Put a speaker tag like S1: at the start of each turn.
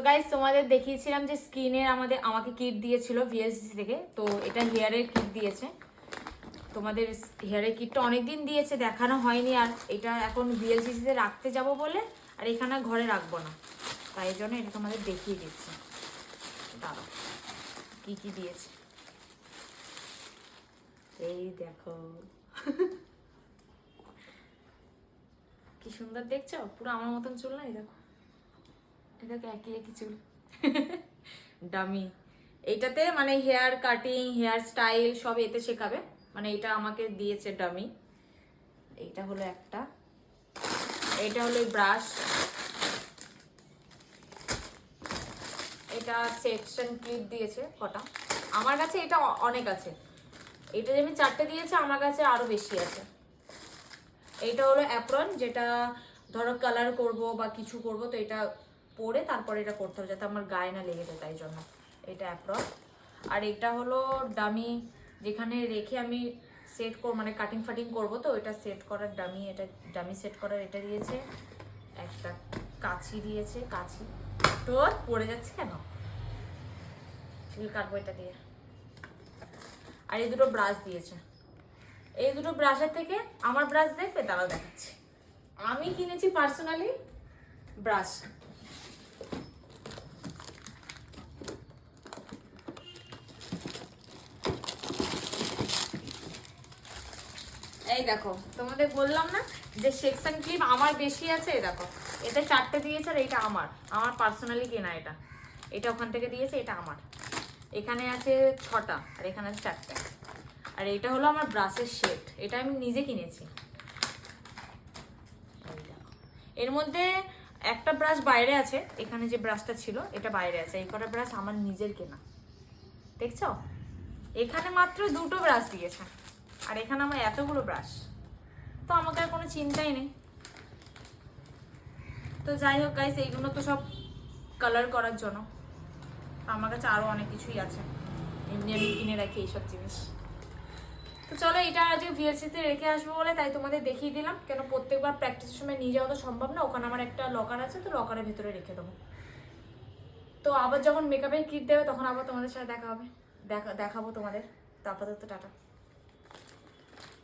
S1: Guys তোমাদের দেখিয়েছিলাম যে স্কিনের আমাকে কিট দিয়েছিল ভিএসসি থেকে। তো এটা হেয়ারের কিট দিয়েছে, তোমাদের হেয়ারের কিটটা অনেকদিন দিয়েছে, দেখানো হয়নি। আর এটা এখন ভিএলসিসিতে রাখতে যাব বলে আর এখানে ঘরে রাখবো না, তাই জন্য এটা তোমাদের দেখিয়ে দিচ্ছি। দাঁড়াও কি কি দিয়েছে এই দেখো। কি সুন্দর দেখছো, পুরো আমার মতন চুল না, এই দেখো দেখো একই একই চুল। ডামি। এইটাতে মানে হেয়ার কাটিং, হেয়ার স্টাইল সব এতে শেখাবে, মানে এটা আমাকে দিয়েছে ডামি। এইটা হলো একটা, এটা হলো ব্রাশ, এটা সেকশন ক্লিপ দিয়েছে কটা। আমার কাছে এটা অনেক আছে, এটা যে আমি 4টে দিয়েছে, আমার কাছে আরো বেশি আছে। এইটা হলো অ্যাপ্রন, যেটা ধরো কালার করব বা কিছু করব, তো এটা পরে তারপরে এটা করতে হবে যাতে আমার গায়ে না লেগে যায়, তাই জন্য এটা অ্যাপ্রন। আর এটা হলো ডামি, যেখানে রেখে আমি সেট করব, মানে কাটিং ফাটিং করবো, তো এটা সেট করার ডামি, এটা ডামি সেট করার এটা দিয়েছে। একটা কাঁচি দিয়েছে, কাঁচি তো পড়ে যাচ্ছে কেন, চুল কাটবো এটা দিয়ে। আর এই দুটো ব্রাশ দিয়েছে, এই দুটো ব্রাশের থেকে আমার ব্রাশ দেখবে, তারাও দেখাচ্ছে। আমি কিনেছি পার্সোনালি ব্রাশ, এই দেখো তোমাদের বললাম না যে সেকশন ক্লিপ আমার বেশি আছে, এই দেখো এতে 4টে দিয়েছে আর এটা আমার পার্সোনালি কেনা। এটা এটা ওখান থেকে দিয়েছে, এটা আমার। এখানে আছে 6টা আর এখানে আছে 4টে। আর এটা হলো আমার ব্রাশের সেট, এটা আমি নিজে কিনেছি। এর মধ্যে একটা ব্রাশ বাইরে আছে, এখানে যে ব্রাশটা ছিল এটা বাইরে আছে, এই কটা ব্রাশ আমার নিজের কেনা, দেখছো? এখানে মাত্র 2টো ব্রাশ দিয়েছে আর এখানে আমার এতগুলো ব্রাশ, তো আমাকে আর কোনো চিন্তাই নেই। তো যাই হোক গাইস, এইগুলো তো সব কালার করার জন্য, আমার কাছে আরো অনেক কিছুই আছে, এমনি আমি কিনে রাখি এইসব জিনিস। তো চলো, এটা আজকে ভিএলসিতে রেখে আসবো বলে তাই তোমাদের দেখিয়ে দিলাম, কেন প্রত্যেকবার প্র্যাকটিসের সময় নিয়ে যাওয়া তো সম্ভব না, ওখানে আমার একটা লকার আছে, তো লকারের ভেতরে রেখে দেবো। তো আবার যখন মেকআপের কিট দেবে তখন আবার তোমাদের সাথে দেখা হবে, দেখাবো তোমাদের। তো আপাতত টাটা।